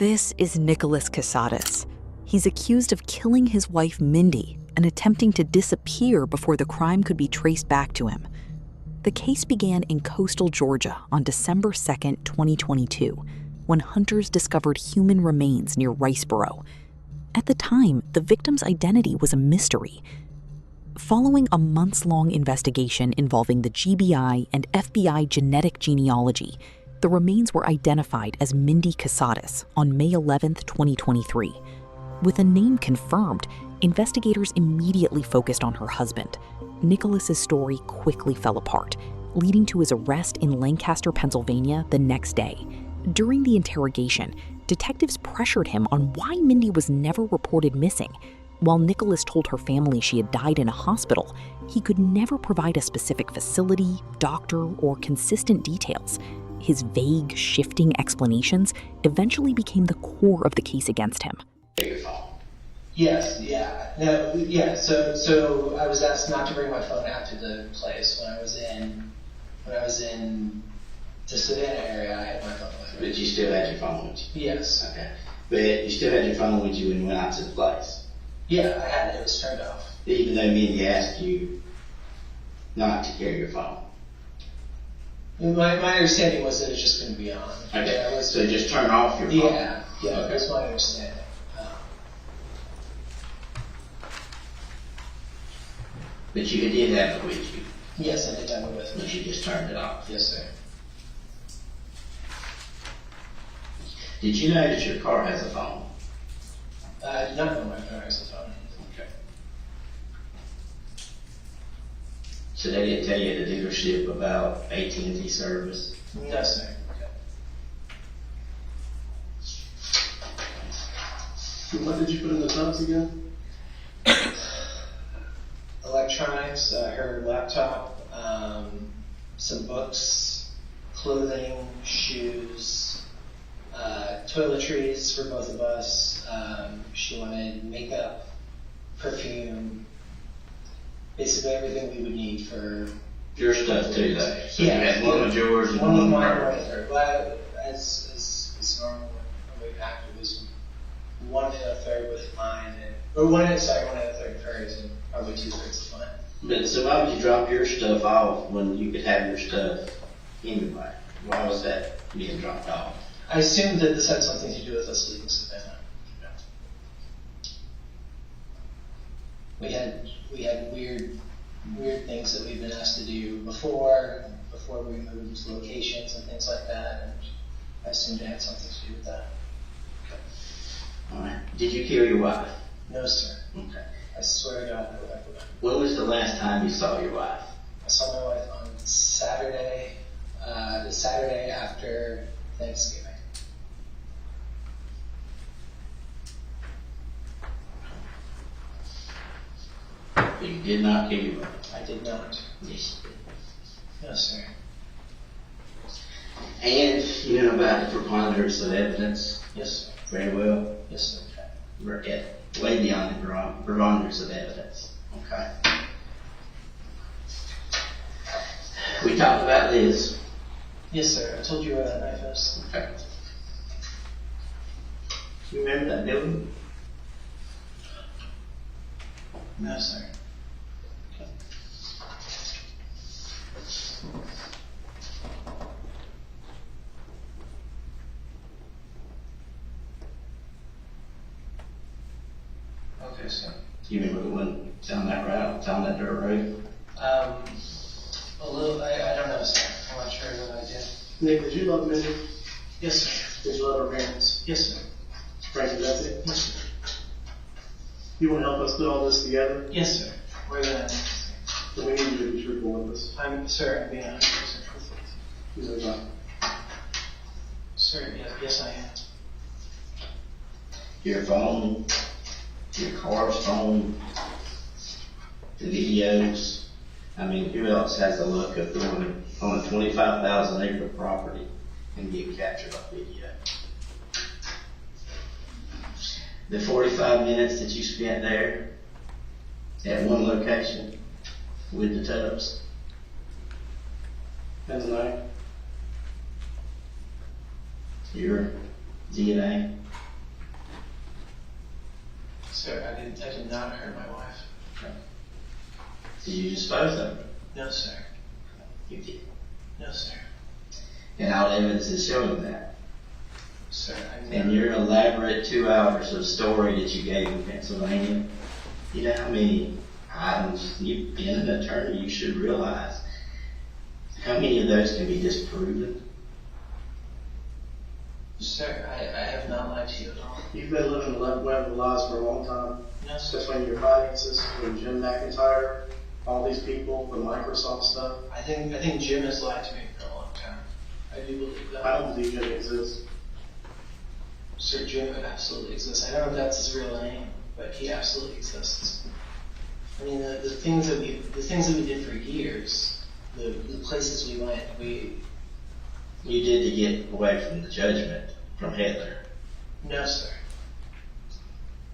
This is Nicholas Kassotis. He's accused of killing his wife Mindi and attempting to disappear before the crime could be traced back to him. The case began in coastal Georgia on December 2nd, 2022, when hunters discovered human remains near Riceboro. At the time, the victim's identity was a mystery. Following a months-long investigation involving the GBI and FBI genetic genealogy, the remains were identified as Mindi Kassotis on May 11, 2023. With a name confirmed, investigators immediately focused on her husband. Nicholas's story quickly fell apart, leading to his arrest in Lancaster, Pennsylvania the next day. During the interrogation, detectives pressured him on why Mindi was never reported missing. While Nicholas told her family she had died in a hospital, he could never provide a specific facility, doctor, or consistent details. His vague, shifting explanations eventually became the core of the case against him. Yes, yeah. No, yeah, so I was asked not to bring my phone out to the place when I was in the Savannah area. I had my phone with me. But you still had your phone with you? Yes. Okay. But you still had your phone with you when you went out to the place? Yeah, I had it. It was turned off. Even though Mindy asked you not to carry your phone? My understanding was that it was just going to be on. Okay, Yeah, so just turn off your phone? Yeah, Okay. That's my understanding. But you did have it with you? Yes, I did have it with me. But you just turned it off? Yes, sir. Did you notice your car has a phone? I did not know my car has a phone. Okay. So they didn't tell you at the dealership about AT&T service? No, sir. Okay. What did you put in the trunks again? Electronics, her laptop, some books, clothing, shoes, toiletries for both of us. She wanted makeup, perfume, basically everything we would need for Your stuff too, though? So yeah, you had one with yours and one with with mine, hers. one with her. Well, as normal when we packed, it was 1 1/3 with mine, or 1 1/3 with hers, and probably 2/3 of mine. But so why would you drop your stuff off when you could have your stuff anyway? Why was that being dropped off? I assumed that this had something to do with us leaving Savannah. We had weird things that we've been asked to do before we moved locations and things like that, and I assumed it had something to do with that. Alright. Did you kill your wife? No, sir. Okay. I swear to God, no, I forgot. When was the last time you saw your wife? I saw my wife on Saturday, the Saturday after Thanksgiving. You did not kill your wife? I did not. Yes. No, sir. And you know about the preponderance of evidence? Yes, sir. Very well. Yes, sir. We're at way beyond the preponderance of evidence. Okay. We talked about this. Yes, sir. I told you where that knife is. Okay. You remember that building? No, sir. Okay, sir. You remember the one down that route, down that dirt road? A little, I don't know, sir. I'm not sure what I did. Nick, did you love Mindy? Yes, sir. Did you love her parents? Yes, sir. Frankie, that's it? Yes, sir. You want to help us put all this together? Yes, sir. Where are you at? Then we need you to be truthful with us. Sir, I'm being 100% truthful. These are not. Sir, yes, I am. Your phone, your car's phone, the videos. I mean, who else has the luck of going on a 25,000 acre property and get captured on video? The 45 minutes that you spent there at one location with the tubs. And the night? You're DNA? Sir, I did not hurt my wife. Did you dispose of her? No, sir. You did. No, sir. And all evidence is showing that. Sir, And your elaborate 2 hours of story that you gave in Pennsylvania, you know how many items, you've been an attorney, you should realize how many of those can be disproven. Sir, I have not lied to you at all. You've been living the web of lies for a long time. No, sir. Just when your finances, when Jim McIntyre, all these people, the Microsoft stuff. I think Jim has lied to me for a long time. I do believe that. I don't believe Jim exists. Sir, Jim absolutely exists. I don't know if that's his real name, but he absolutely exists. I mean, the things that we did for years, the places we went, You did to get away from the judgment from Hitler. No, sir.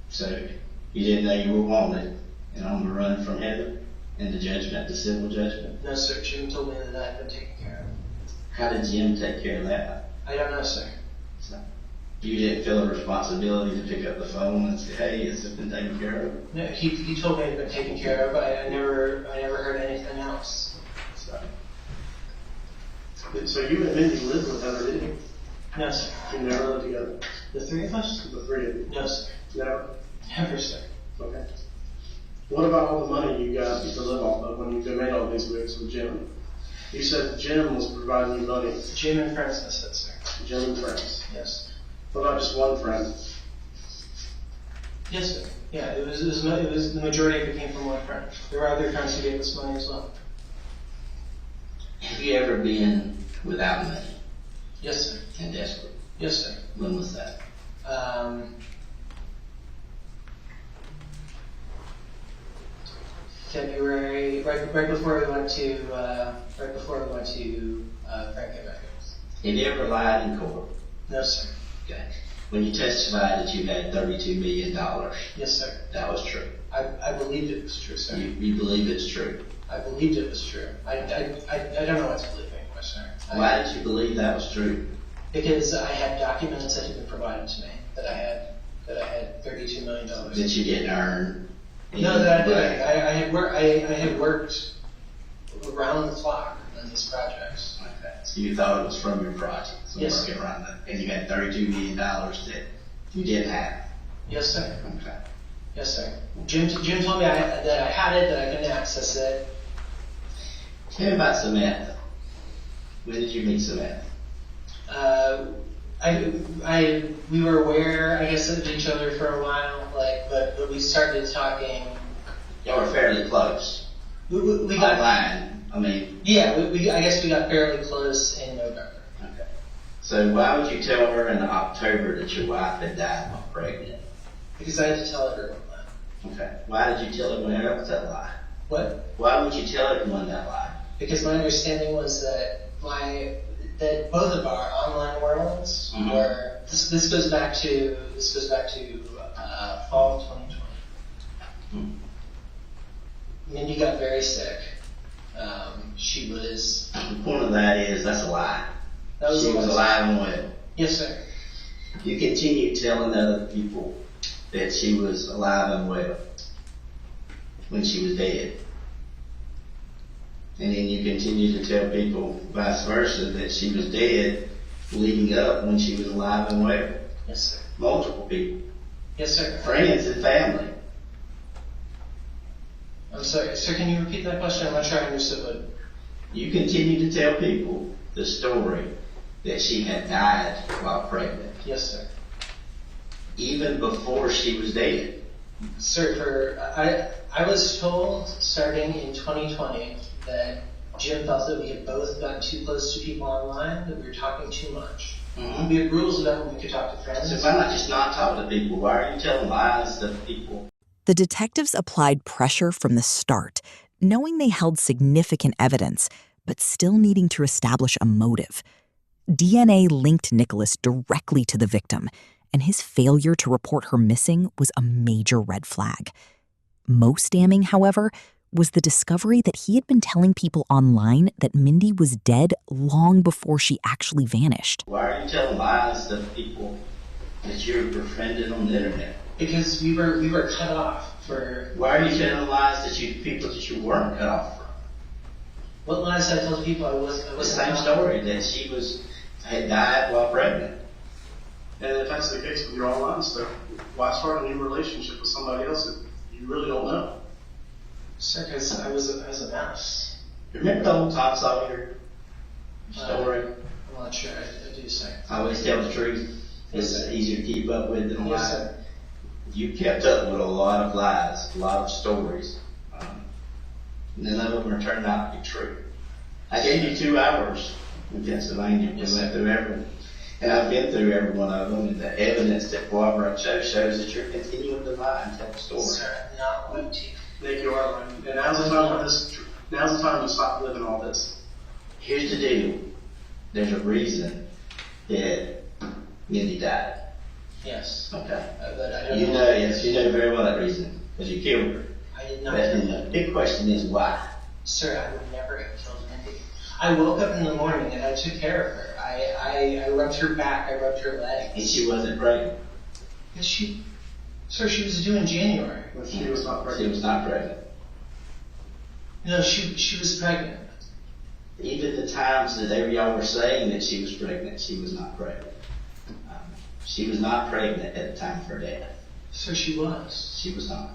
So you didn't know you were wanted and on the run from Hitler and the judgment, the civil judgment. No, sir. Jim told me that I'd been taken care of. How did Jim take care of that? I don't know, sir. So you didn't feel a responsibility to pick up the phone and say, "Hey, it's been taken care of"? No, he told me it had been taken care of. I never heard anything else. So So you and Mindy lived with her, didn't you? No, sir. You never lived together. The three of us? The three of you. No, sir. Never? Never, sir. Okay. What about all the money you got to live off of when you made all these wigs with Jim? You said Jim was providing you money. Jim and friends, I said, sir. Jim and friends. Yes. What about just one friend? Yes, sir. Yeah, it was the majority of it came from one friend. There were other friends who gave us money as well. have you ever been without money Yes, sir. and desperate? Yes, sir. When was that? February, right before we went to Frank and Becca's. Have you ever lied in court? No, sir. Okay. When you testified that you had $32 million, Yes, sir. that was true. I believed it was true, sir. You believe it's true. I believed it was true. I don't know what to believe anymore, sir. Why did you believe that was true? Because I had documents that had been provided to me that I had $32 million. That you didn't earn? No, that I didn't. I had worked around the clock on these projects. Okay. So you thought it was from your projects? Yes. Working around that, and you had $32 million that you didn't have? Yes, sir. Okay. Yes, sir. Jim told me that I had it, that I couldn't access it. Tell me about Samantha. When did you meet Samantha? We were aware, I guess, of each other for a while, but we started talking. Y'all were fairly close. We got online. I mean. Yeah, I guess we got fairly close in November. Okay. So why would you tell her in October that your wife had died while pregnant? Because I had to tell everyone that. Okay. Why did you tell everyone else that lie? What? Why would you tell everyone that lie? Because my understanding was that both of our online worlds were. This goes back to fall of 2020. Mindy got very sick. She was. The point of that is that's a lie. That was she was alive and well. Yes, sir. You continue telling other people that she was alive and well when she was dead. And then you continue to tell people vice versa that she was dead leading up when she was alive and well. Yes, sir. Multiple people. Yes, sir. Friends and family. I'm sorry, sir, can you repeat that question? I'm not sure I understood what. You continue to tell people the story that she had died while pregnant. Yes, sir. Even before she was dead. Sir, I was told starting in 2020 that Jim felt that we had both gotten too close to people online, that we were talking too much. We had rules about when we could talk to friends. So why not just not talk to people? Why are you telling lies to people? The detectives applied pressure from the start, knowing they held significant evidence, but still needing to establish a motive. DNA linked Nicholas directly to the victim, and his failure to report her missing was a major red flag. Most damning, however, was the discovery that he had been telling people online that Mindy was dead long before she actually vanished. Why are you telling lies to people? that you were befriended on the internet? Because we were cut off for. Why are you telling lies that people that you weren't cut off from? What lies I told people I was The same story, that she had died while pregnant. And if that's the case with your online stuff, why start a new relationship with somebody else that you really don't know? Sir, because I was a mouse. Remember the old Tom Sawyer story? I'm not sure. I do, sir. I always tell the truth. It's easier to keep up with than a Yes, lie. sir. You kept up with a lot of lies, a lot of stories. None of them are turned out to be true. I gave you 2 hours in Pennsylvania. We went through everyone. And I've been through every one of them, and the evidence that corroborates shows that you're continuing to lie and tell the story. Sir, I'm not going to. Nick, you are lying. And now's the time for this. Now's the time to stop living all this. Here's the deal. There's a reason that Mindi died. Yes. Okay. But I don't You know, yes, you know very well that reason, because you killed her. I did not. But then the big question is why? Sir, I would never have killed Mindi. I woke up in the morning and I took care of her. I rubbed her back, I rubbed her legs. And she wasn't pregnant. Yes, Sir, she was due in January. But she was not She pregnant. was not pregnant. No, she was pregnant. Even the times that y'all were saying that she was pregnant, she was not pregnant. She was not pregnant at the time of her death. Sir, she was. She was not.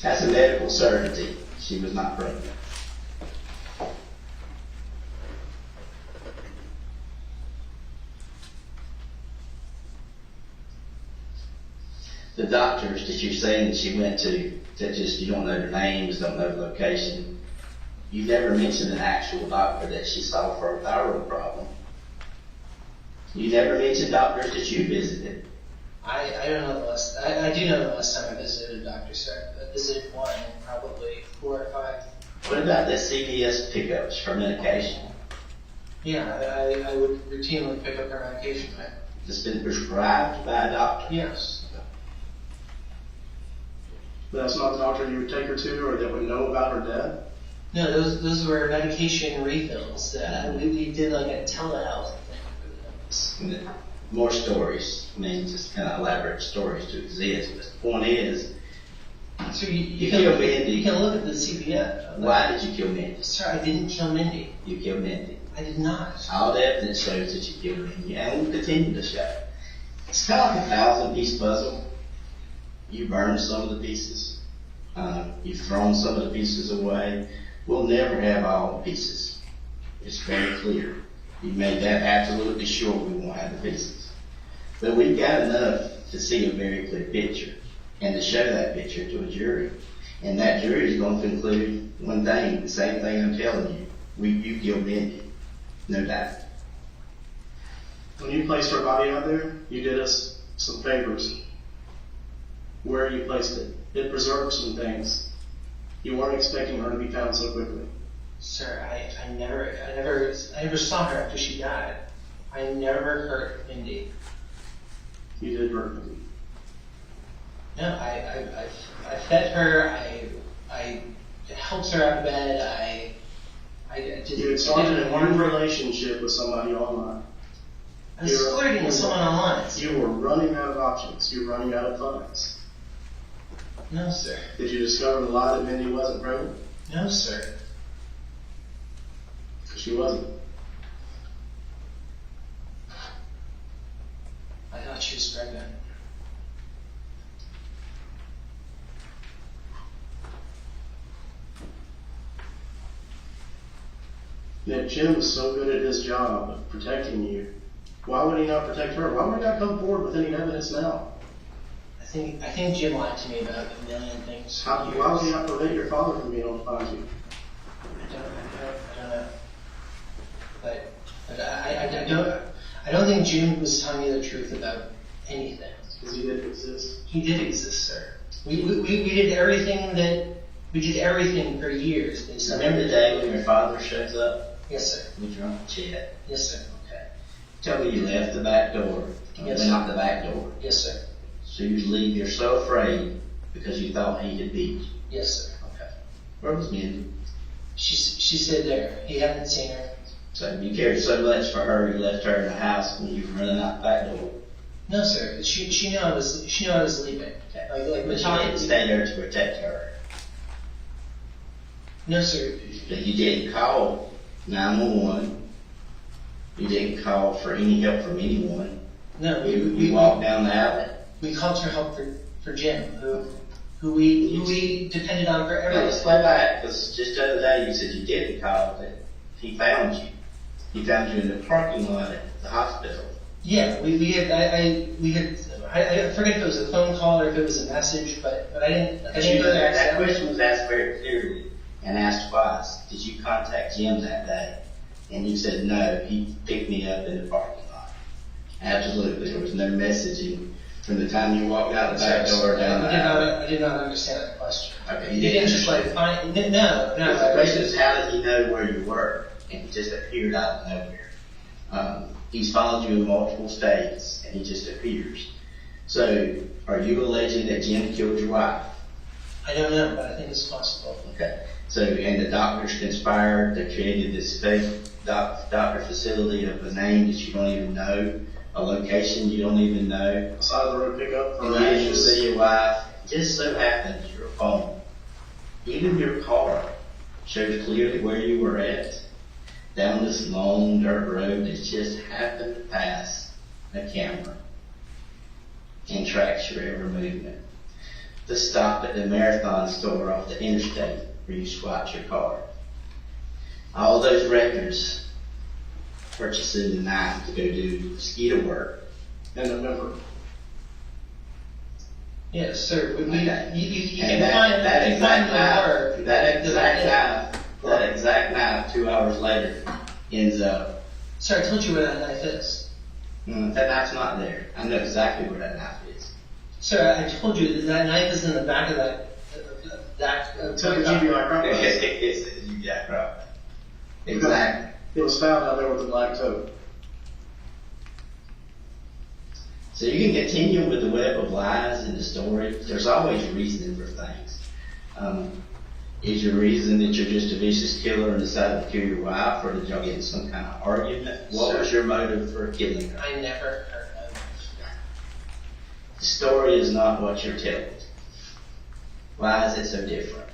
That's a medical certainty. She was not pregnant. The doctors that you're saying that she went to, that just you don't know their names, don't know the location, you never mentioned an actual doctor that she saw for a thyroid problem. You never mentioned doctors that you visited. I don't know the last. I do know the last time I visited a doctor, sir. I visited one in probably 4 or 5. What about the CVS pickups for medication? Yeah, I would routinely pick up her medication. It's been prescribed by a doctor. Yes. But that's not the doctor you would take her to, or that would know about her death. No, those were medication refills. We did like a telehealth thing for those. More stories. I mean, just kind of elaborate stories to exist. But the point is, So you can killed look, Mindi. you can look at the CPF. Why did you kill Mindi? Sir, I didn't kill Mindi. You killed Mindi. I did not. All the evidence shows that you killed Mindi, and will continue to show. It's kind of like a 1,000-piece puzzle. You burned some of the pieces. You've thrown some of the pieces away. We'll never have all the pieces. It's very clear. You made that absolutely sure we won't have the pieces. But we've got enough to see a very clear picture and to show that picture to a jury. And that jury is going to conclude one thing, the same thing I'm telling you. You killed Mindi. No doubt. When you placed her body out there, you did us some favors. Where you placed it, it preserved some things. You weren't expecting her to be found so quickly. Sir, I never saw her after she died. I never hurt Mindi. You did hurt her. No, I fed her. I helped her out of bed. I did. You had started a new relationship with somebody online. I was flirting with someone online. You were running out of options. You were running out of funds. No, sir. Did you discover the lie that Mindi wasn't pregnant? No, sir. Because she wasn't. I thought she was pregnant. If Jim was so good at his job of protecting you, why would he not protect her? Why would he not come forward with any evidence now? I think Jim lied to me about a million things. Why would he not prevent your father from being able to find you? I don't know. But I don't think Jim was telling me the truth about anything. Because he didn't exist. He did exist, sir. We did everything for years. Remember the day when your father shows up? Yes, sir. With your Uncle Chet? Yes, sir. Okay. Tell me you left the back door. Yes, Went sir. out the back door. Yes, sir. So you leave, you're so afraid because you thought he had beat you. Yes, sir. Okay. Where was Mindi? She stayed there. He hadn't seen her. So you cared so much for her, you left her in the house when you were running out the back door. No, sir. She knew I was leaving. Like But you didn't stay there to protect her. No, sir. But you didn't call 911. You didn't call for any help from anyone. No, We walked down the alley. we called for help for Jim, who we depended on for Now, everything. let's go back, because just the other day you said you didn't call, but he found you. He found you in the parking lot at the hospital. Yeah, we had I forget if it was a phone call or if it was a message, but I didn't go there. That question was asked very clearly and asked twice. Did you contact Jim that day? And you said no, he picked me up in the parking lot. Absolutely, there was no messaging from the time you walked out the back door down the alley. I did not understand that question. Okay, You didn't just like find no. The question is, how did he know where you were? And he just appeared out of nowhere. He's followed you in multiple states, and he just appears. So, are you alleging that Jim killed your wife? I don't know, but I think it's possible. Okay. So, and the doctors conspired, they created this fake doctor facility of a name that you don't even know, a location you don't even know. Side of the road pickup And for you didn't ashes. see your wife. Just so happens your phone, even your car, showed clearly where you were at. Down this long dirt road that just happened to pass a camera and tracks your every movement. The stop at the Marathon store off the interstate where you swapped your car. All those records, purchasing the knife to go do mosquito work. In November. Yes, sir. You And can find that exact the knife, that exact knife 2 hours later ends up. Sir, I told you where that knife is. That knife's not there. I know exactly where that knife is. Sir, I told you that knife is in the back of Took a GBI property. It's a GBI property. Exactly. It was found out there with the black toe. So you can continue with the web of lies in the story. There's always reasoning for things. Is your reason that you're just a vicious killer and decided to kill your wife, or did y'all get in some kind of argument? What was your motive for killing her? I never heard of. The story is not what you're telling. Why is it so different?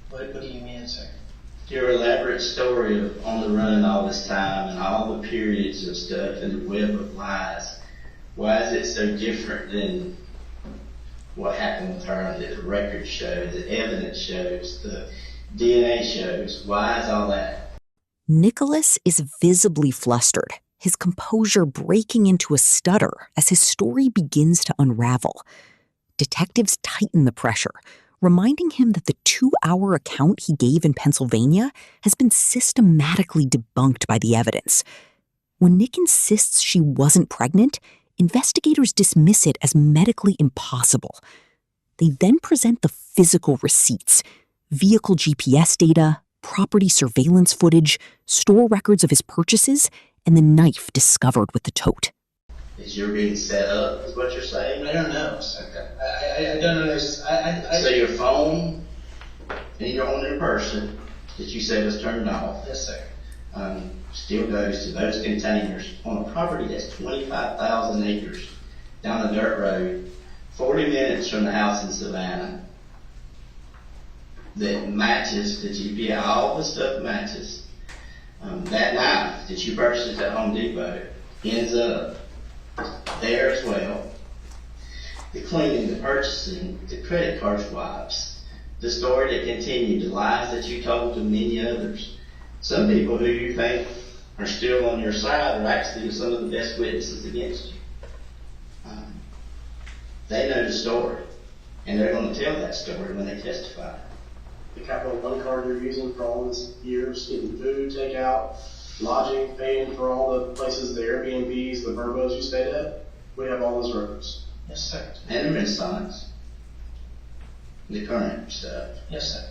What do you mean, sir? Your elaborate story of on the run all this time and all the periods of stuff and the web of lies, why is it so different than what happened with her? The record shows, the evidence shows, the DNA shows. Why is all that? Nicholas is visibly flustered, his composure breaking into a stutter as his story begins to unravel. Detectives tighten the pressure, reminding him that the 2-hour account he gave in Pennsylvania has been systematically debunked by the evidence. When Nick insists she wasn't pregnant, investigators dismiss it as medically impossible. They then present the physical receipts, vehicle GPS data, property surveillance footage, store records of his purchases, and the knife discovered with the tote. Is you're being set up, is what you're saying? I don't know, sir. I don't understand. So your phone and your on your person that you said was turned off, Yes, sir. still goes to those containers on a property that's 25,000 acres down a dirt road, 40 minutes from the house in Savannah, that matches the GBI. All the stuff matches. That knife that you purchased at Home Depot ends up there as well. The cleaning, the purchasing, the credit card swipes, the story that continued, the lies that you told to many others. Some people who you think are still on your side are actually some of the best witnesses against you. They know the story, and they're going to tell that story when they testify. The Capital One card you're using for all these years, getting food, takeout, lodging, paying for all the places, the Airbnbs, the Verbos you stayed at, we have all those records. Yes, sir. And the Renaissance, the current stuff. Yes, sir.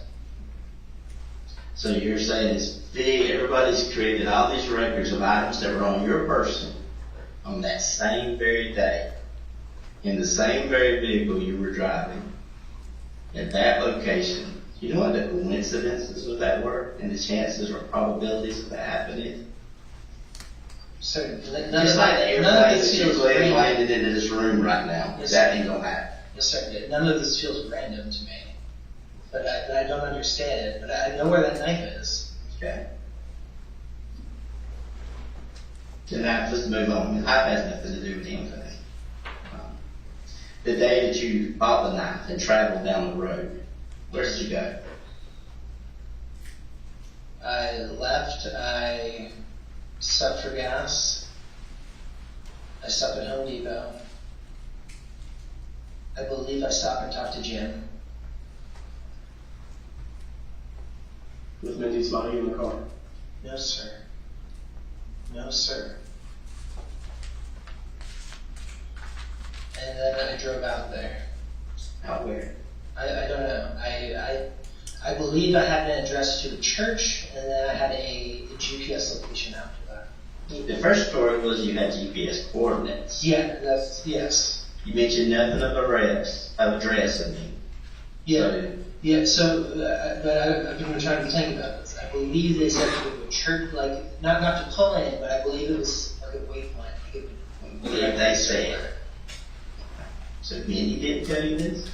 So you're saying it's big, everybody's created all these records of items that were on your person on that same very day, in the same very vehicle you were driving, at that location. You know what the coincidences of that were, and the chances or probabilities of that happening? So none Just of like the none airplane of this that you feels landed random. into this room right now. Yes, That sir. ain't gonna happen. Yes, sir. None of this feels random to me. But I don't understand it. But I know where that knife is. Okay. So now let's move on. The knife has nothing to do with anything. The day that you bought the knife and traveled down the road, where did you go? I left. I stopped for gas. I stopped at Home Depot. I believe I stopped and talked to Jim. With Mindy's body in the car. No, sir. No, sir. And then I drove out there. Out where? I don't know. I believe I had an address to a church, and then I had a GPS location after that. The first story was you had GPS coordinates. Yeah, yes. You mentioned nothing of address, I mean. Yeah, So, yeah. So, but I've been trying to think about this. I believe they said to go to a church, like not to pull in, but I believe it was like a waypoint. believe they said. So Mindy didn't tell you this?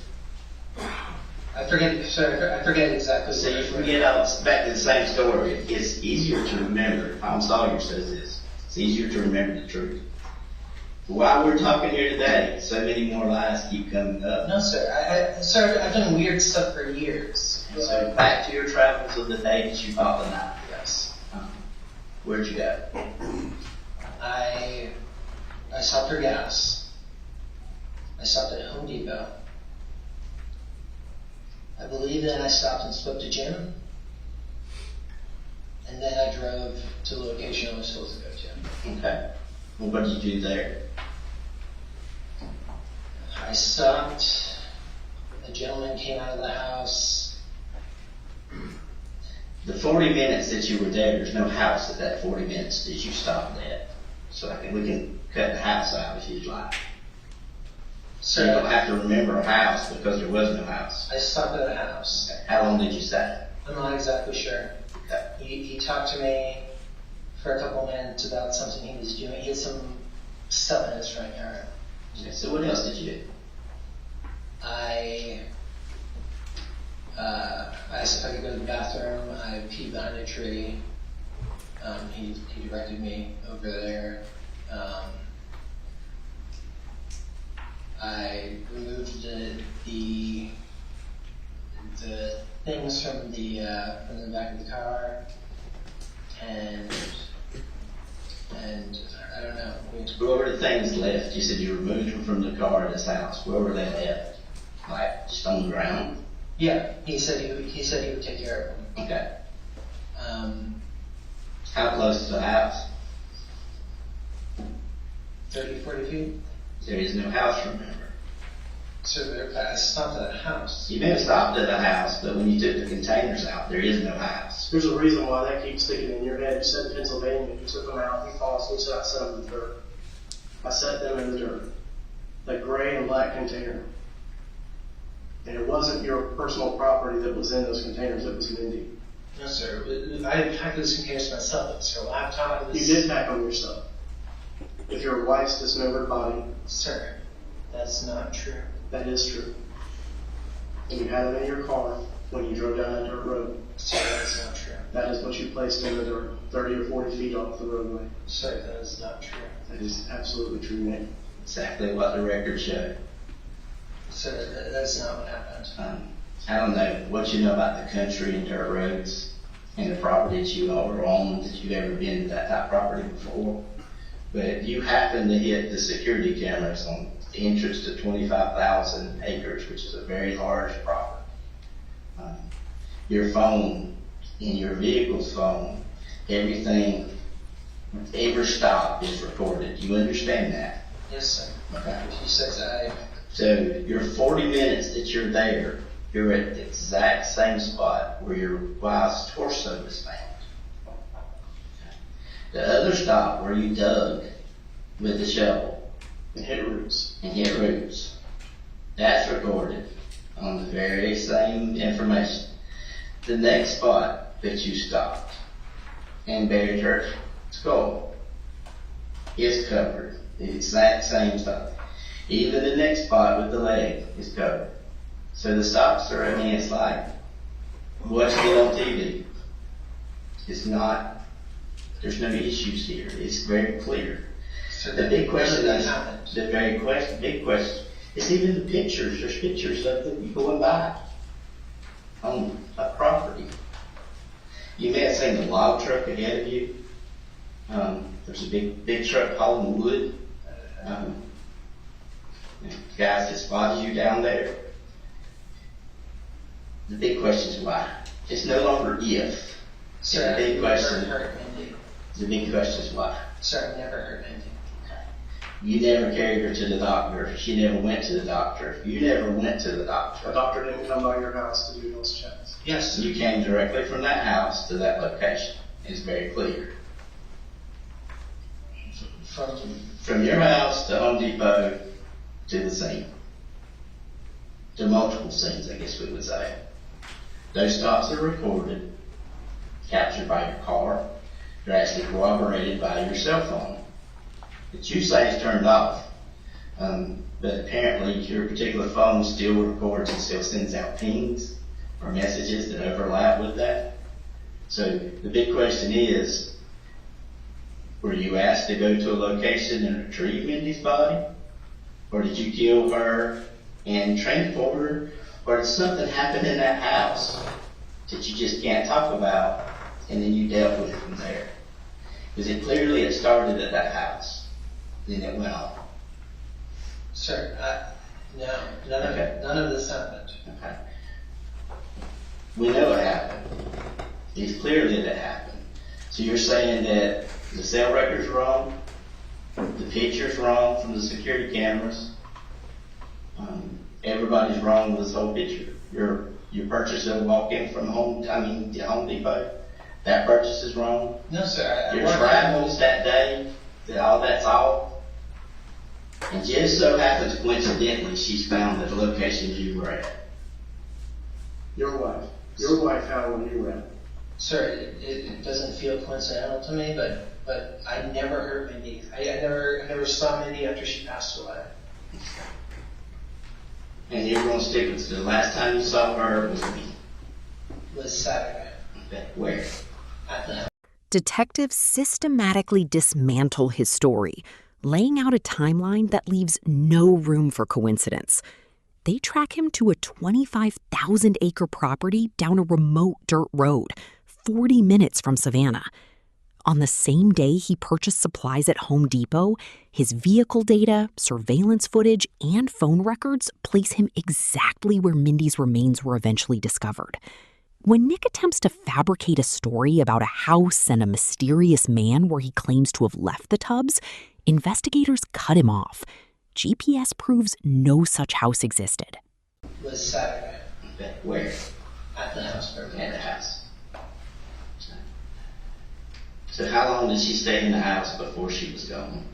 I forget. Sorry, I forget exactly. So you forget all back to the same story. It's easier to remember. Tom Sawyer says this. It's easier to remember the truth. While we're talking here today, so many more lies keep coming up. No, sir. Sir, I've done weird stuff for years. And so back to your travels of the day that you bought the knife. Yes. Where'd you go? I stopped for gas. I stopped at Home Depot. I believe then I stopped and spoke to Jim. And then I drove to the location I was supposed to go to. Okay. Well, what did you do there? I stopped. A gentleman came out of the house. The 40 minutes that you were there, there's no house at that 40 minutes that you stopped at. So we can cut the house out if you'd like. So you don't have to remember a house because there was no house. I stopped at a house. Okay. How long did you stay? I'm not exactly sure. Okay. He talked to me for a couple minutes about something he was doing. He had some stuff in his front yard. Okay. So what else did you do? I asked if I could go to the bathroom. I peed behind a tree. He directed me over there. I removed the things from the back of the car, and I don't know. Where were the things left? You said you removed them from the car at his house. Where were they left? Like just on the ground? Yeah, he said he would take care of them. Okay. How close to the house? 30, 40 feet. There is no house, remember. So I stopped at a house. You may have stopped at a house, but when you took the containers out, there is no house. There's a reason why that keeps sticking in your head. You said Pennsylvania, you took them out, you falsely said I set them in the dirt. I set them in the dirt. The gray and black container. And it wasn't your personal property that was in those containers, it was Mindy. No, sir. I packed those containers myself. It was her laptop. It was... You did pack them yourself. With your wife's dismembered body. Sir, that's not true. That is true. And you had them in your car when you drove down that dirt road. Sir, that's not true. That is what you placed in the dirt, 30 or 40 feet off the roadway. Sir, that is not true. That is absolutely true, Nick. Exactly what the records show. Sir, that's not what happened. I don't know what you know about the country and dirt roads and the property that you all own, that you've ever been to that type of property before. But if you happen to hit the security cameras on the entrance to 25,000 acres, which is a very large property, your phone, in your vehicle's phone, everything, every stop is recorded. You understand that? Yes, sir. Okay. She says So your 40 minutes that you're there, you're at the exact same spot where your wife's torso was found. The other stop where you dug with the shovel And hit roots. and hit roots, that's recorded on the very same information. The next spot that you stopped and buried her skull, is covered. The exact same stuff. Even the neck spot with the leg is covered. So the stops are, I mean, it's like watching it on TV. It's not, there's no issues here. It's very clear. So The big question that is, happened. the very question, big question, it's even the pictures. There's pictures of them going by on a property. You may have seen the log truck ahead of you. There's a big truck hauling wood. Guys that spotted you down there. The big question is why. It's no longer if. Sir, The big I've question. never hurt Mindy. The big question is why. Sir, I've never hurt Mindy. You never carried her to the doctor. She never went to the doctor. You never went to the A doctor. doctor didn't come by your house to do those checks. Yes. You came directly from that house to that location. It's very clear. From your house to Home Depot to the scene. To multiple scenes, I guess we would say. Those stops are recorded, captured by your car. They're actually corroborated by your cell phone. That you say is turned off. But apparently your particular phone still records and still sends out pings or messages that overlap with that. So the big question is, were you asked to go to a location and retrieve Mindy's body? Or did you kill her and transport her? Or did something happen in that house that you just can't talk about and then you dealt with it from there? Because it started at that house. Then it went on. Sir, no, Okay. none of this happened. Okay. We know it happened. It's clear that it happened. So you're saying that the cell record's wrong, the picture's wrong from the security cameras, everybody's wrong with this whole picture. Your purchase of walk-in from the Home Depot, that purchase is wrong. No, sir. Your travels that day, that's all. And just so happens, coincidentally, she's found at the location you were at. Your wife found when you were at. Sir, it doesn't feel coincidental to me, but I never hurt Mindy. I never saw Mindy after she passed away. And you're going to stick with the last time you saw her was me. It was Saturday. Okay, where? At the house. Detectives systematically dismantle his story, laying out a timeline that leaves no room for coincidence. They track him to a 25,000-acre property down a remote dirt road, 40 minutes from Savannah. On the same day he purchased supplies at Home Depot, his vehicle data, surveillance footage, and phone records place him exactly where Mindy's remains were eventually discovered. When Nick attempts to fabricate a story about a house and a mysterious man where he claims to have left the Tubbs, investigators cut him off. GPS proves no such house existed. It was Saturday. Okay, where? At the house. At the house. So how long did she stay in the house before she was gone?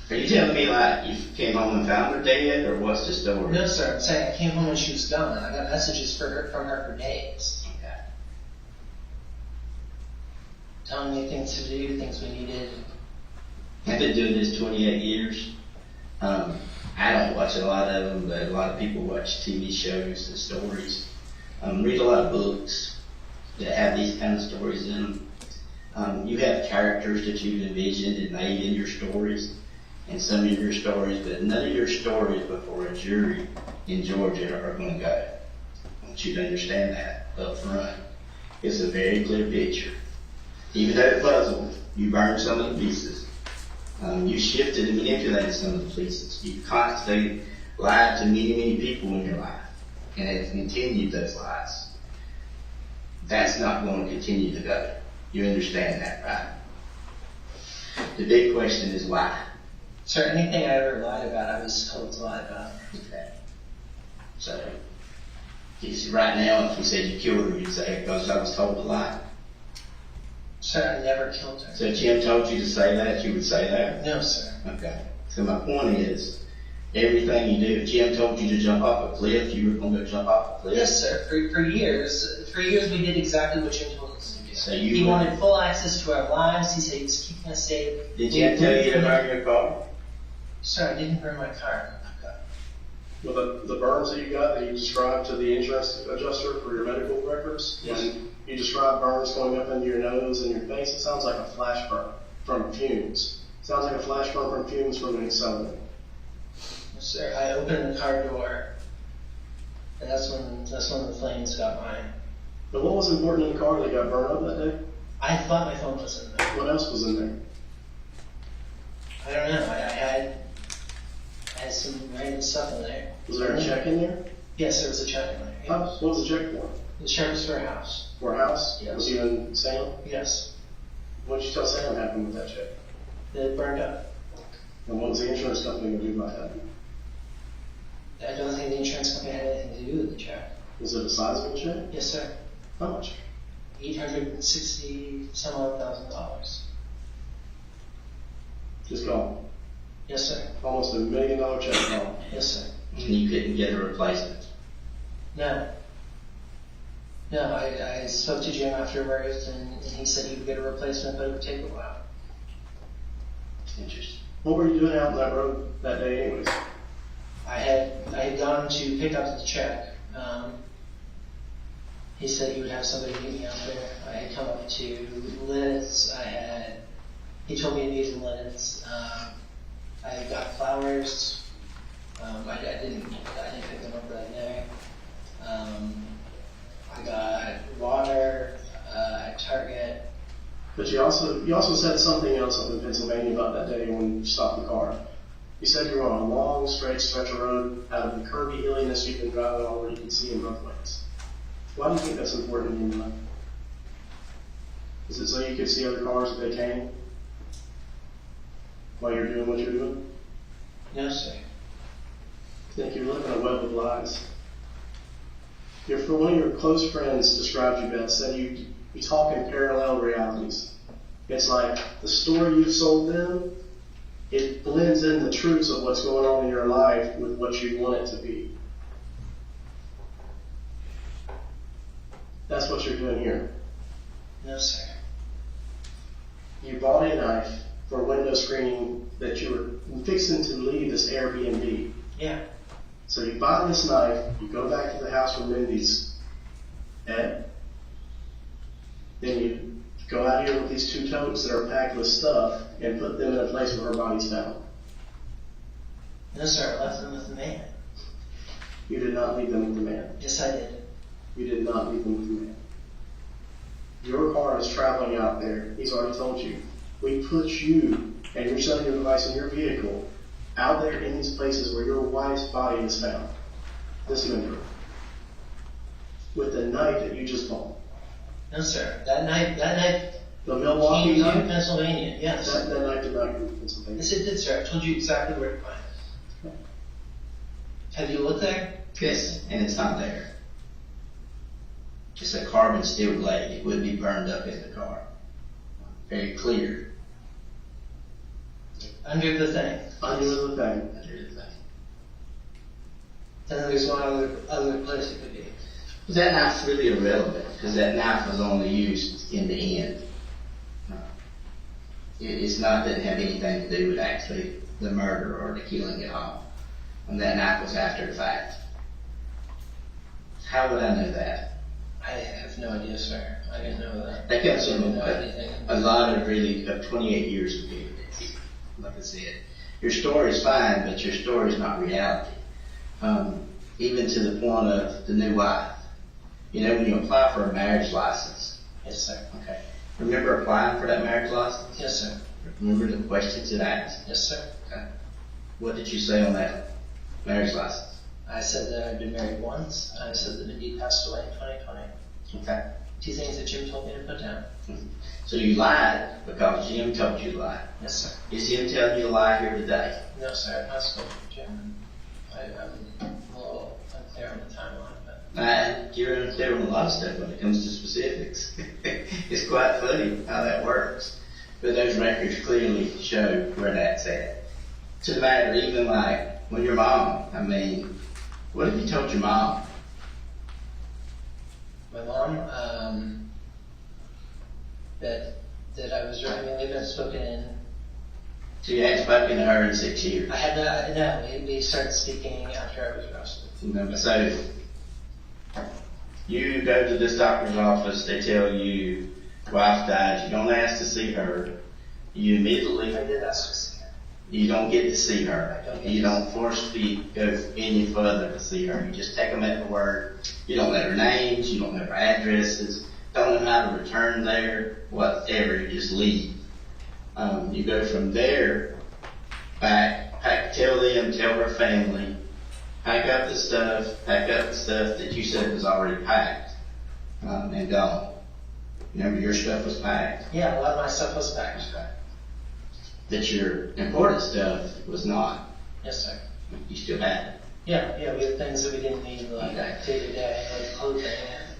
Are you telling me like you came home and found her dead, or what's the story? No, sir. I'm saying I came home when she was gone. I got messages from her for days. Okay. Telling me things to do, things we needed. I've been doing this 28 years. I don't watch a lot of them, but a lot of people watch TV shows and stories. Read a lot of books that have these kind of stories in them. You have characters that you've envisioned and made in your stories, and some of your stories, but none of your stories before a jury in Georgia are going to go. I want you to understand that up front. It's a very clear picture. Even though it puzzled, you burned some of the pieces. You shifted and manipulated some of the pieces. You constantly lied to many, many people in your life, and have continued those lies. That's not going to continue to go. You understand that, right? The big question is why. Sir, anything I ever lied about, I was told to lie about. Okay. So, right now, if you said you killed her, you'd say, because I was told to lie. Sir, I never killed her. So Jim told you to say that, you would say that? No, sir. Okay. So my point is, everything you do, if Jim told you to jump off a cliff, you were going to jump off a cliff? Yes, sir. For years we did exactly what Jim told us to do. So He wanted full access to our lives. He said he was keeping us safe. Did Jim tell you to burn your car? Sir, I didn't burn my car. Well, the burns that you got that you described to the insurance adjuster for your medical records, Yes. when you described burns going up into your nose and your face, it sounds like a flash burn from fumes. Sounds like a flash burn from fumes from an accelerant. Yes, sir. I opened the car door, and that's when the flames got mine. But what was important in the car that got burned up that day? I thought my phone was in there. What else was in there? I don't know. I had some random stuff in there. Was there a check in there? Yes, there was a check in there. Yes. What was the check for? The check was for a house. For a house? Yes. Was he in Sam? Yes. What did you tell Sam happened with that check? It burned up. And what was the insurance company going to do about that? I don't think the insurance company had anything to do with the check. Was it a sizable check? Yes, sir. How much? $860 some odd $1,000. Just call. Yes, sir. Almost $1 million check call. Yes, sir. And you couldn't get a replacement. No. No, I spoke to Jim afterwards, and he said he would get a replacement, but it would take a while. Interesting. What were you doing out on that road that day anyways? I had gone to pick up the check. He said he would have somebody meet me out there. I had come up to Liz. He told me to meet in Liz. I got flowers. I didn't pick them up that day. I got water at Target. But you also said something else up in Pennsylvania about that day when you stopped the car. You said you were on a long, straight stretch of road out of the curvy hilliness you've been driving on where you can see in both ways. Why do you think that's important in your life? Is it so you could see other cars if they came while you're doing what you're doing? No, sir. I think you're living a web of lies. One of your close friends described you best, said you talk in parallel realities. It's like the story you've sold them, it blends in the truths of what's going on in your life with what you want it to be. That's what you're doing here. No, sir. You bought a knife for window screening that you were fixing to leave this Airbnb. Yeah. So you buy this knife, you go back to the house where Mindy's at, then you go out here with these 2 totes that are packed with stuff and put them in a place where her body's found. No, sir. I left them with the man. You did not leave them with the man. Yes, I did. You did not leave them with the man. Your car is traveling out there. He's already told you. We put you and your cellular device in your vehicle out there in these places where your wife's body is found. Dismembered. With the knife that you just bought. No, sir. That knife The Milwaukee came to knife? Pennsylvania. Yes. That knife did not come from Pennsylvania. Yes, it did, sir. I told you exactly where to find it. Have you looked there? Yes, and it's not there. Just a carbon steel blade. It would be burned up in the car. Very clear. Under the thing. Under the thing. Under the thing. Then there's one other place it could be. Was that knife really irrelevant? Because that knife was only used in the end. It's not, didn't have anything to do with actually the murder or the killing at all. And that knife was after the fact. How would I know that? I have no idea, sir. I didn't know that. That comes I from didn't know anything. a lot of 28 years of doing this. Like I said, your story's fine, but your story's not reality. Even to the point of the new wife. You know, when you apply for a marriage license. Yes, sir. Okay. Remember applying for that marriage license? Yes, sir. Remember the questions it asked? Yes, sir. Okay. What did you say on that marriage license? I said that I'd been married once. I said that Mindi passed away in 2020. Okay. 2 things that Jim told me to put down. So you lied because Jim told you to lie. Yes, sir. Is Jim telling you to lie here today? No, sir. I spoke to Jim. I'm a little unclear on the timeline, but You're unclear on a lot of stuff when it comes to specifics. It's quite funny how that works. But those records clearly show where that's at. To the matter, even like when your mom, what have you told your mom? my mom, that I was, I mean, we haven't spoken in. So you hadn't spoken to her in 6 years? I had no, we started speaking after I was arrested. So you go to this doctor's office, they tell you wife died, you don't ask to see her, you immediately. I did ask to see her. You don't get to see her. You don't force feed go any further to see her. You just take them at her word. You don't let her names, you don't let her addresses, don't know how to return there, whatever, you just leave. You go from there back, tell her family, pack up the stuff that you said was already packed, and gone. Remember, your stuff was packed. Yeah, a lot of my stuff was packed. That your important stuff was not. Yes, sir. You still had it. Yeah, we had things that we didn't need, like Okay. day to day, like clothing.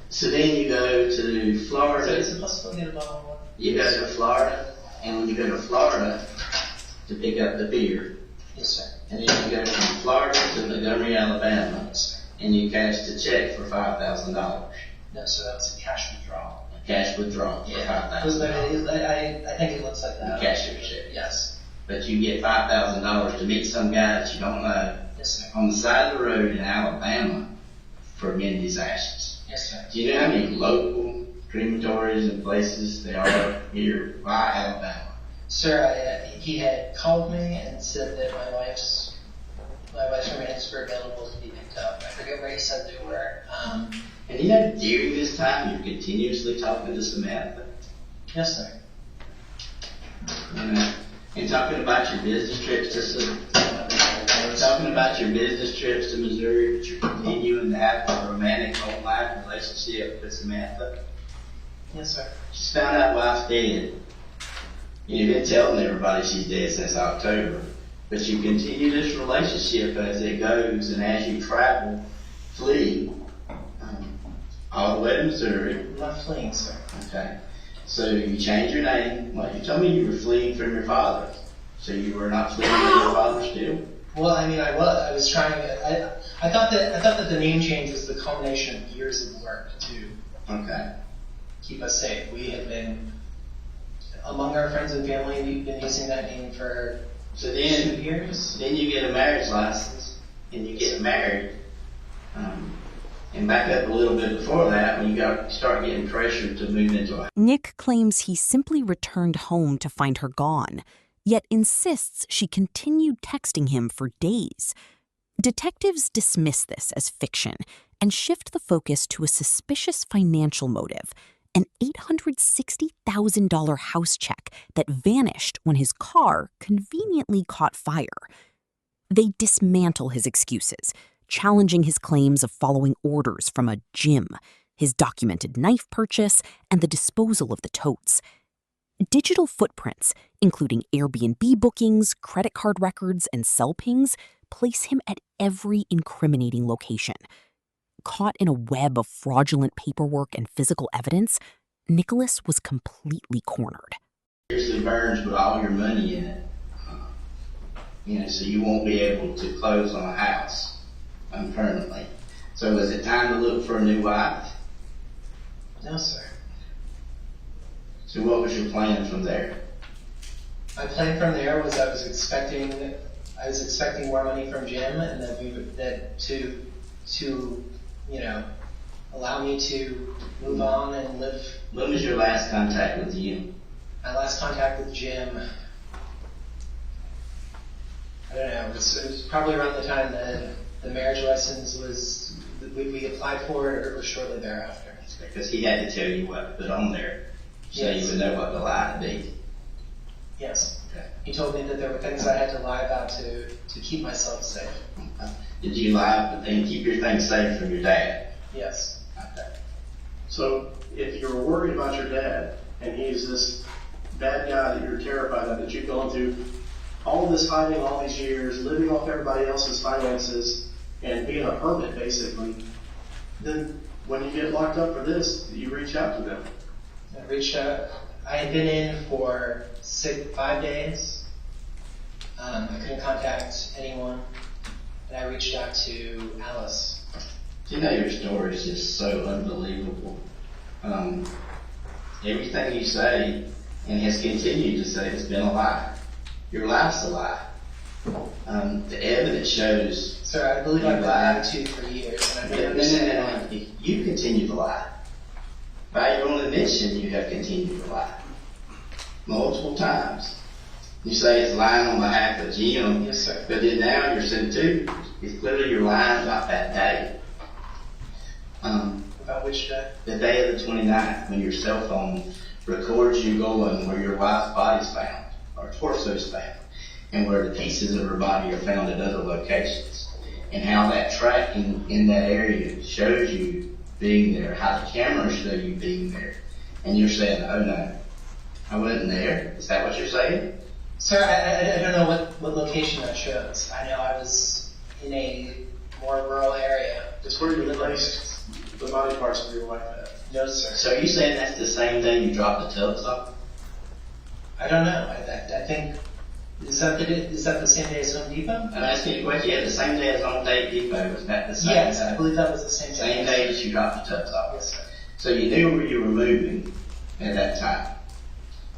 So then you go to So Florida. is it possible to get a bottle of water? You go to Florida, and when you go to Florida to pick up the beer, Yes, sir. and then you go from Florida to Montgomery, Alabama, Yes, sir. and you cashed a check for $5,000. No, so that was a cash withdrawal. A cash withdrawal for It was like, $5,000. I think it looks like You that. cash your check. Yes. But you get $5,000 to meet some guy that you don't know Yes, sir. on the side of the road in Alabama for Mindy's ashes. Yes, sir. Do you know how many local crematories and places there are here by Alabama? Sir, he had called me and said that my wife's remains were available to be picked up. I forget where he said they were. And you know, during this time, you're continuously talking to Samantha, Yes, sir. you know, and talking about your business trips to Missouri, but you're continuing to have a romantic online relationship with Samantha. Yes, sir. Just found out wife's dead. You've been telling everybody she's dead since October, but you continue this relationship as it goes and as you travel, flee, all the way to Missouri. I'm not fleeing, sir. Okay. So you change your name. Well, you told me you were fleeing from your father. So you were not fleeing from your father still? Well, I mean, I was trying to. I thought that the name change was the culmination of years of work to Okay. keep us safe. We had been among our friends and family. We've been using that name for So 2 then, years. then you get a marriage license and you get married. And back up a little bit before that, when you start getting pressured to move into a Nick claims he simply returned home to find her gone, yet insists she continued texting him for days. Detectives dismiss this as fiction and shift the focus to a suspicious financial motive, an $860,000 house check that vanished when his car conveniently caught fire. They dismantle his excuses, challenging his claims of following orders from a gym, his documented knife purchase, and the disposal of the totes. Digital footprints, including Airbnb bookings, credit card records, and cell pings, place him at every incriminating location. Caught in a web of fraudulent paperwork and physical evidence, Nicholas was completely cornered. seriously burns with all your money in it. So you won't be able to close on a house permanently. So is it time to look for a new wife? No, sir. So what was your plan from there? My plan from there was I was expecting more money from Jim, and to allow me to move on and live. When was your last contact with Jim? My last contact with Jim, I don't know, it was probably around the time that the marriage license was, we applied for it, or it was shortly thereafter. Because he had to tell you what to put on there, so Yes. you would know what to lie to be. Yes. Okay. He told me that there were things I had to lie about to keep myself safe. Did you lie and keep your things safe from your dad? Yes. Okay. So if you're worried about your dad, and he's this bad guy that you're terrified of, that you've gone through all this hiding all these years, living off everybody else's finances, and being a hermit basically, then when you get locked up for this, you reach out to them. I reached out. I had been in for 5 days. I couldn't contact anyone, and I reached out to Alice. You know, your story is just so unbelievable. Everything you say and has continued to say has been a lie. Your life's a lie. The evidence shows. Sir, I believe I've been lied to for years, and I've never understand. You continue to lie. By your own admission, you have continued to lie. Multiple times. You say it's lying on behalf of Jim. Yes, sir. But then now you're saying too, it's clearly you're lying about that day. About which day? The day of the 29th, when your cell phone records you going where your wife's body's found, or torso's found, and where the pieces of her body are found at other locations. And how that tracking in that area shows you being there, how the cameras show you being there. And you're saying, oh no, I wasn't there. Is that what you're saying? Sir, I don't know what location that shows. I know I was in a more rural area. It's where you placed the body parts of your wife at. No, sir. So are you saying that's the same day you dropped the tubs off? I don't know. I think, is that the same day as Home Depot? I'm asking you a question. Yeah, the same day as Home Depot. Was that the same Yes, day? I believe that was the same day. Same day that you dropped the tubs off. Yes, sir. So you knew where you were moving at that time.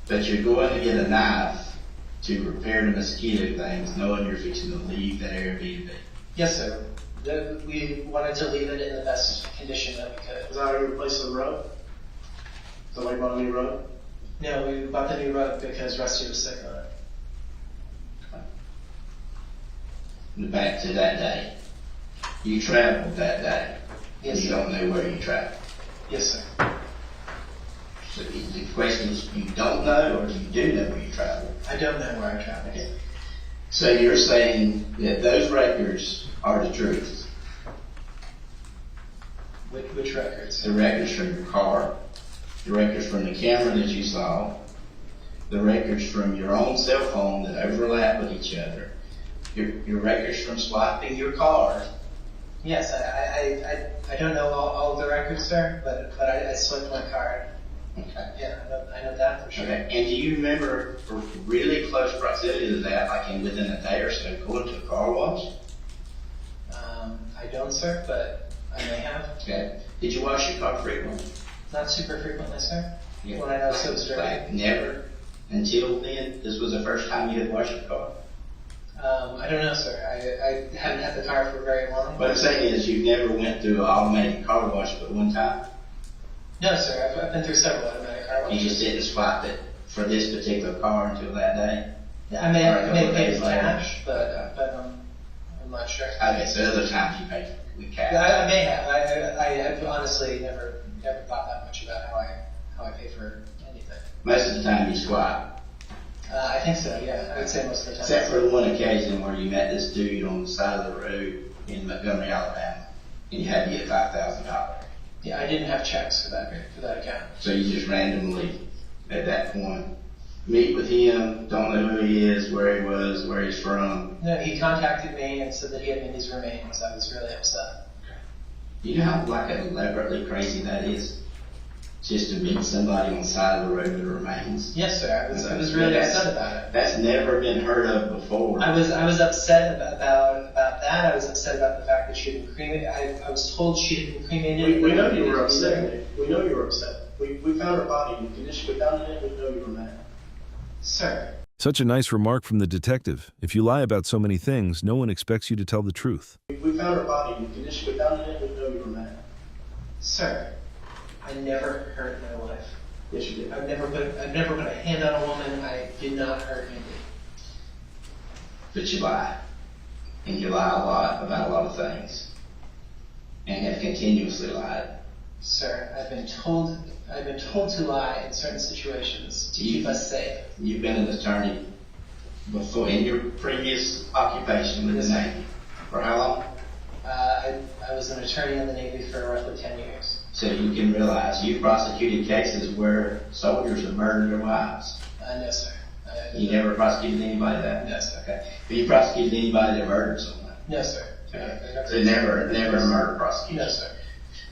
But you're going to get a knife to repair the mosquito things, knowing you're fixing to leave that Airbnb. Yes, sir. We wanted to leave it in the best condition that we could. Is that how you replaced the rug? Is that why you bought a new rug? No, we bought the new rug because Rusty was sick on it. Back to that day. You traveled that day. Yes, You sir. don't know where you traveled. Yes, sir. So the question is, you don't know or you do know where you traveled? I don't know where I traveled. Okay. So you're saying that those records are the truth. Which records? The records from your car, the records from the camera that you saw, the records from your own cell phone that overlap with each other, your records from swiping your card. Yes, I don't know all of the records, sir, but I swiped my card. Okay. Yeah, I know that for sure. Okay. And do you remember for really close proximity to that, like within a day or so, going to a car wash? I don't, sir, but I may have. Okay. Did you wash your car frequently? Not super frequently, sir. Yeah. When I know so it's dirty. Like never until then? This was the first time you had washed your car? I don't know, sir. I haven't had the car for very long. What I'm saying is you never went through an automatic car wash but one time? No, sir. I've been through several automatic car You washes. just didn't swipe it for this particular car until that day? I may have Or a couple paid days with later. cash, but I'm not sure. Okay, so other times you paid with cash. I may have. I've honestly never thought that much about how I pay for anything. Most of the time you swipe. I think so. Yeah, I would say most of the time. Except for one occasion where you met this dude on the side of the road in Montgomery, Alabama, and you had to get $5,000. Yeah, I didn't have checks for that account. So you just randomly, at that point, meet with him, don't know who he is, where he was, where he's from. No, he contacted me and said that he had Mindy's remains. I was really upset. You know how like elaborately crazy that is? Just to meet somebody on the side of the road with remains. Yes, sir. I was really upset about it. That's never been heard of before. I was upset about that. I was upset about the fact that she had been cremated. I was told she had been cremated. We know you were upset. We know you were upset. We found her body in the condition we found it in. We know you were mad. Sir. Such a nice remark from the detective. If you lie about so many things, no one expects you to tell the truth. We found her body in the condition we found it in. We know you were mad. Sir, I never hurt my wife. Yes, you did. I've never put a hand on a woman. I did not hurt Mindy. But you lie. And you lie a lot about a lot of things. And have continuously lied. Sir, I've been told to lie in certain situations to keep us safe. You've been an attorney before in your previous occupation with the Navy. For how long? I was an attorney in the Navy for roughly 10 years. So you can realize you've prosecuted cases where soldiers have murdered their wives. No, sir. You never prosecuted anybody that? No, sir. Okay. But you prosecuted anybody that murdered someone? No, sir. So never a murder prosecution? No, sir.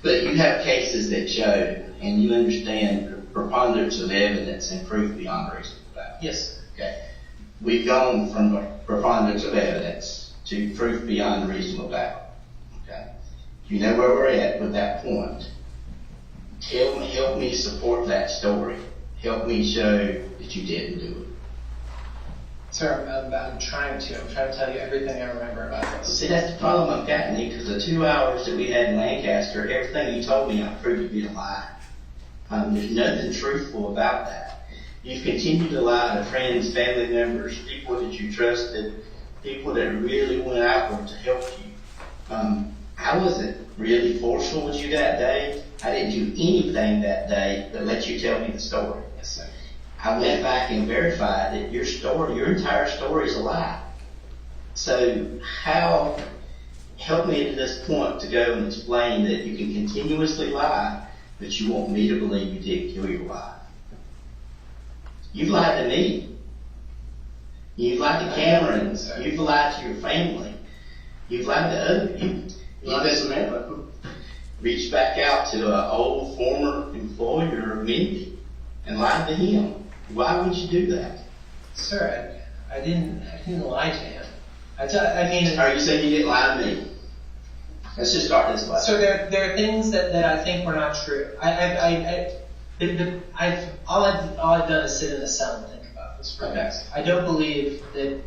But you have cases that show, and you understand preponderance of evidence and proof beyond reasonable doubt. Yes, sir. Okay. We've gone from preponderance of evidence to proof beyond reasonable doubt. Okay. You know where we're at with that point. help me support that story. Help me show that you didn't do it. Sir, I'm trying to tell you everything I remember about this. See, that's the problem I've got, Nick, because the 2 hours that we had in Lancaster, everything you told me, I proved to be a lie. There's nothing truthful about that. You've continued to lie to friends, family members, people that you trusted, people that really went outward to help you. I wasn't really forceful with you that day. I didn't do anything that day but let you tell me the story. Yes, sir. I went back and verified that your entire story is a lie. So help me to this point to go and explain that you can continuously lie, but you want me to believe you did kill your wife. You've lied to me. You've lied to Cameron. You've lied to your family. You've lied to other people. You've reached back out to an old former employer of Mindi and lied to him. Why would you do that? Sir, I didn't lie to him. Are you saying you didn't lie to me? Let's just start this way. So there are things that I think were not true. All I've done is sit in the cell and think about this for next. I don't believe a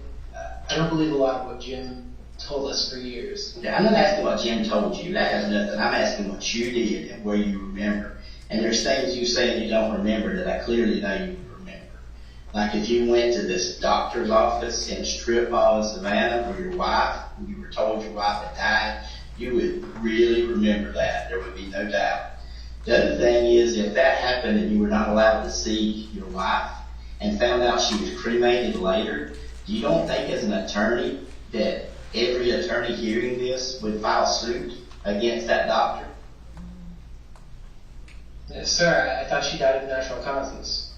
lot of what Jim told us for years. Okay, I'm not asking what Jim told you. That has nothing. I'm asking what you did and where you remember. And there's things you say you don't remember that I clearly know you remember. Like if you went to this doctor's office in a strip mall in Savannah for your wife, and you were told your wife had died, you would really remember that. There would be no doubt. The other thing is, if that happened and you were not allowed to see your wife and found out she was cremated later, you don't think as an attorney that every attorney hearing this would file suit against that doctor? Yes, sir, I thought she died of natural causes.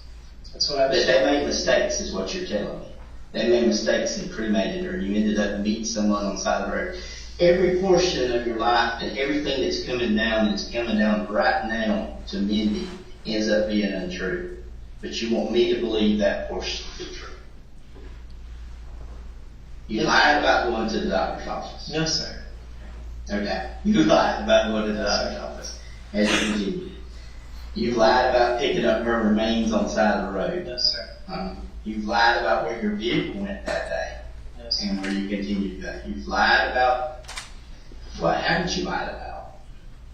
That's what I was They made mistakes is what you're telling me. They made mistakes and cremated her and you ended up meeting someone on the side of the road. Every portion of your life and everything that's coming down right now to Mindi ends up being untrue. But you want me to believe that portion to be true. You lied about going to the doctor's office. No, sir. Okay. You lied about going to the doctor's office. As you continue. You lied about picking up her remains on the side of the road. No, sir. You've lied about where your vehicle went that day. No, sir. And where you continue to go. You've lied about what haven't you lied about?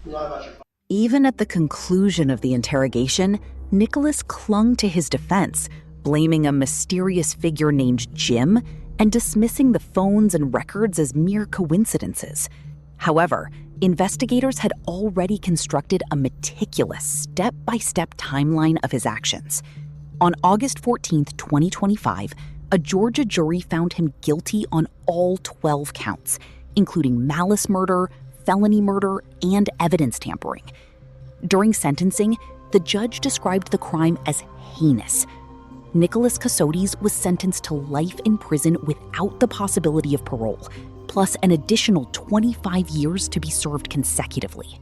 You lied about your father. Even at the conclusion of the interrogation, Nicholas clung to his defense, blaming a mysterious figure named Jim and dismissing the phones and records as mere coincidences. However, investigators had already constructed a meticulous, step-by-step timeline of his actions. On August 14th, 2025, a Georgia jury found him guilty on all 12 counts, including malice murder, felony murder, and evidence tampering. During sentencing, the judge described the crime as heinous. Nicholas Kassotis was sentenced to life in prison without the possibility of parole, plus an additional 25 years to be served consecutively.